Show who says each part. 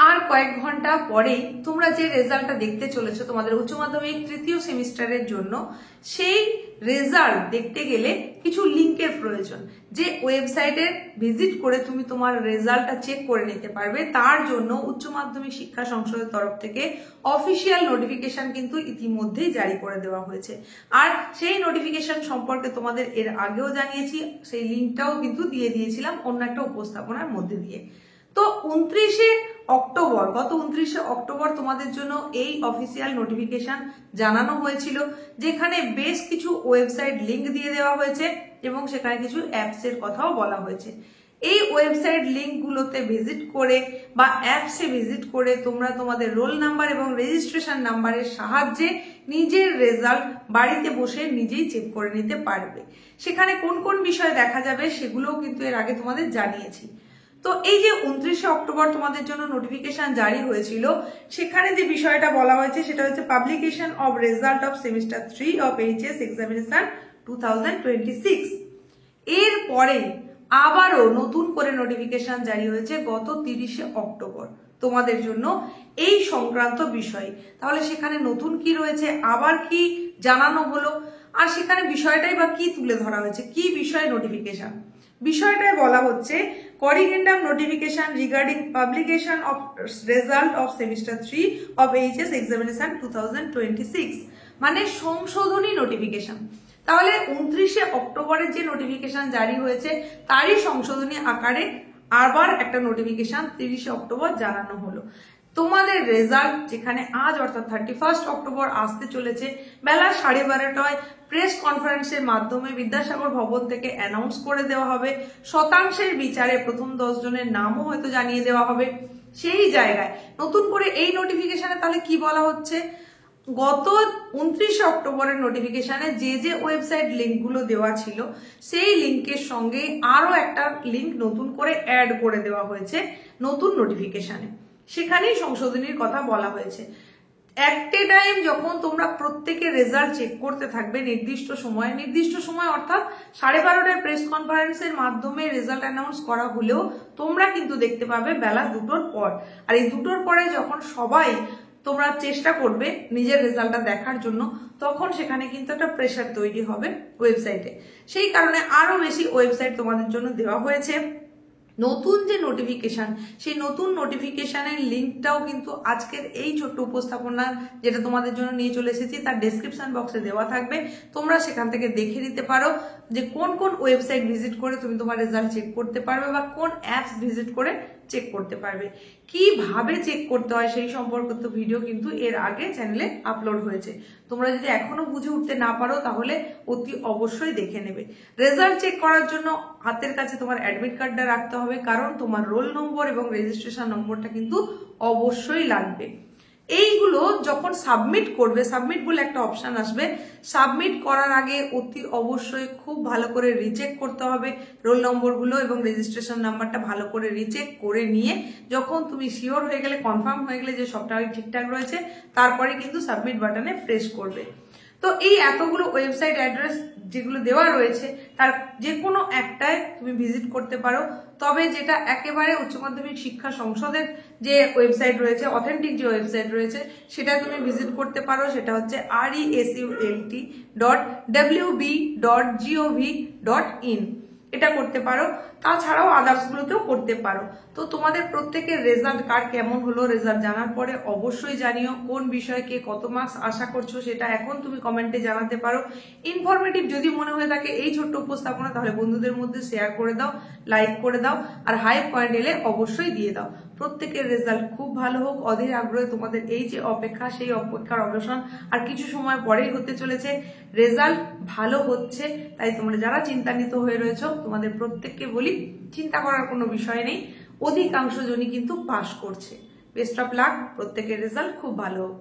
Speaker 1: আর কয়েক ঘন্টা পরেই তোমরা যে রেজাল্টটা দেখতে চলেছো তোমাদের উচ্চ মাধ্যমিক তৃতীয় সেমিস্টারের জন্য, সেই রেজাল্ট দেখতে গেলে কিছু লিংকের প্রয়োজন। যে ওয়েবসাইটে ভিজিট করে তুমি তোমার রেজাল্টটা চেক করে নিতে পারবে, তার জন্য উচ্চ মাধ্যমিক শিক্ষা সংসদের তরফ থেকে অফিসিয়াল নোটিফিকেশন কিন্তু ইতিমধ্যেই জারি করে দেওয়া হয়েছে। আর সেই নোটিফিকেশন সম্পর্কে তোমাদের এর আগেও জানিয়েছি, সেই লিঙ্কটাও কিন্তু দিয়ে দিয়েছিলাম অন্য একটা উপস্থাপনার মধ্যে দিয়ে। তো 29শে অক্টোবর, গত 29শে অক্টোবর তোমাদের জন্য এই অফিসিয়াল নোটিফিকেশন জানানো হয়েছিল, যেখানে বেশ কিছু ওয়েবসাইট লিংক দিয়ে দেওয়া হয়েছে এবং সেখানে কিছু অ্যাপসের কথাও বলা হয়েছে। এই ওয়েবসাইট লিঙ্কগুলোতে ভিজিট করে বা অ্যাপসে ভিজিট করে তোমরা তোমাদের রোল নাম্বার এবং রেজিস্ট্রেশন নাম্বারের সাহায্যে নিজের রেজাল্ট বাড়িতে বসে নিজেই চেক করে নিতে পারবে। সেখানে কোন কোন বিষয় দেখা যাবে সেগুলোও কিন্তু এর আগে তোমাদের জানিয়েছি। তো এই যে 29শে অক্টোবর তোমাদের জন্য নোটিফিকেশন জারি হয়েছিল, সেখানে যে বিষয়টা বলা হয়েছে সেটা হচ্ছে publication of result of semester 3 of HS examination 2026। এর পরে আবারও নতুন করে নোটিফিকেশন জারি হয়েছে গত 30শে অক্টোবর তোমাদের জন্য এই সংক্রান্ত বিষয়। তাহলে সেখানে নতুন কি রয়েছে, আবার কি জানানো হলো, আর সেখানে বিষয়টাই বা কি তুলে ধরা হয়েছে, কি বিষয় নোটিফিকেশন। বিষয়টায় বলা হচ্ছে corrigendum notification regarding publication of result of semester 3 of HS examination 2026, মানে সংশোধনী নোটিফিকেশন। তাহলে 29শে অক্টোবরের যে নোটিফিকেশন জারি হয়েছে তারই সংশোধনী আকারে আবার একটা নোটিফিকেশন 30শে অক্টোবর জানানো হলো। তোমাদের রেজাল্ট যেখানে আজ অর্থাৎ 31 অক্টোবর আসতে চলেছে, বেলা 12:30টায় প্রেস কনফারেন্সের মাধ্যমে বিদ্যাসাগর ভবন থেকে অ্যানাউন্স করে দেওয়া হবে। শতাংশের বিচারে প্রথম 10 জনের নামও হয়তো জানিয়ে দেওয়া হবে। সেই জায়গায় নতুন করে এই নোটিফিকেশনে তাহলে কি বলা হচ্ছে, গত 29শে অক্টোবরের নোটিফিকেশনে যে যে ওয়েবসাইট লিঙ্কগুলো দেওয়া ছিল সেই লিঙ্কের সঙ্গে আরো একটা লিঙ্ক নতুন করে অ্যাড করে দেওয়া হয়েছে নতুন নোটিফিকেশনে। সেখানেই সংশোধনীর কথা বলা হয়েছে। একটা টাইম যখন তোমরা প্রত্যেকে রেজাল্ট চেক করতে থাকবে নির্দিষ্ট সময় অর্থাৎ 12:30টায় প্রেস কনফারেন্সের মাধ্যমে রেজাল্ট অ্যানাউন্স করা হলেও তোমরা কিন্তু দেখতে পাবে বেলা 2টোর পর। আর এই 2টোর পরে যখন সবাই তোমরা চেষ্টা করবে নিজের রেজাল্টটা দেখার জন্য, তখন সেখানে কিন্তু একটা প্রেশার তৈরি হবে ওয়েবসাইটে। সেই কারণে আরো বেশি ওয়েবসাইট তোমাদের জন্য দেওয়া হয়েছে। নতুন যে নোটিফিকেশন, সেই নতুন নোটিফিকেশনের লিঙ্কটাও কিন্তু আজকের এই ছোট্ট উপস্থাপনা যেটা তোমাদের জন্য নিয়ে চলে এসেছি তার ডেসক্রিপশন বক্সে দেওয়া থাকবে। তোমরা সেখান থেকে দেখে নিতে পারো যে কোন কোন ওয়েবসাইট ভিজিট করে তুমি তোমার রেজাল্ট চেক করতে পারবে বা কোন অ্যাপস ভিজিট করে চেক করতে পারবে। কিভাবে চেক করতে হয় সেই সম্পর্কিত ভিডিও কিন্তু এর আগে চ্যানেলে আপলোড হয়েছে। তোমরা যদি এখনো বুঝে উঠতে না পারো তাহলে অতি অবশ্যই দেখে নেবে। রেজাল্ট চেক করার জন্য হাতের কাছে তোমার অ্যাডমিট কার্ডটা রাখতে হবে, কারণ তোমার রোল নম্বর এবং রেজিস্ট্রেশন নম্বরটা কিন্তু অবশ্যই লাগবে। এইগুলো যখন সাবমিট করবে, সাবমিট বলে একটা অপশন আসবে, সাবমিট করার আগে অতি অবশ্যই খুব ভালো করে রিচেক করতে হবে রোল নম্বরগুলো এবং রেজিস্ট্রেশন নাম্বারটা ভালো করে রিচেক করে নিয়ে যখন তুমি শিওর হয়ে গেলে, কনফার্ম হয়ে গেলে যে সবটা ঠিকঠাক রয়েছে, তারপরে কিন্তু সাবমিট বাটনে প্রেস করবে। তো এই এতগুলো ওয়েবসাইট অ্যাড্রেস যেগুলো দেওয়া রয়েছে তার যে কোনো একটায় তুমি ভিজিট করতে পারো। তবে যেটা একেবারে উচ্চ মাধ্যমিক শিক্ষা সংসদের যে ওয়েবসাইট রয়েছে, অথেন্টিক যে ওয়েবসাইট রয়েছে, সেটা তুমি ভিজিট করতে পারো। সেটা হচ্ছে result.wb.gov.in, এটা করতে পারো। তাছাড়াও আদার্স গুলোতেও করতে পারো। তো তোমাদের প্রত্যেকের রেজাল্ট কার কেমন হলো, রেজাল্ট জানার পরে অবশ্যই জানিও কোন বিষয়ে কে কত মার্কস আশা করছো, সেটা এখন তুমি কমেন্টে জানাতে পারো। ইনফরমেটিভ যদি মনে হয়ে থাকে এই ছোট্ট উপস্থাপনা, তাহলে বন্ধুদের মধ্যে শেয়ার করে দাও, লাইক করে দাও, আর হাই পয়েন্ট এলে অবশ্যই দিয়ে দাও। প্রত্যেকের রেজাল্ট খুব ভালো হোক, অধীর আগ্রহে তোমাদের এই যে অপেক্ষা, সেই অপেক্ষার অবসান আর কিছু সময় পরেই হতে চলেছে। রেজাল্ট ভালো হচ্ছে, তাই তোমরা যারা চিন্তান্বিত হয়ে রয়েছো তোমাদের প্রত্যেককে বলি চিন্তা করার কোনো বিষয় নেই, অধিকাংশ জনই কিন্তু পাস করছে। বেস্ট অফ লাক, প্রত্যেকের রেজাল্ট খুব ভালো হোক।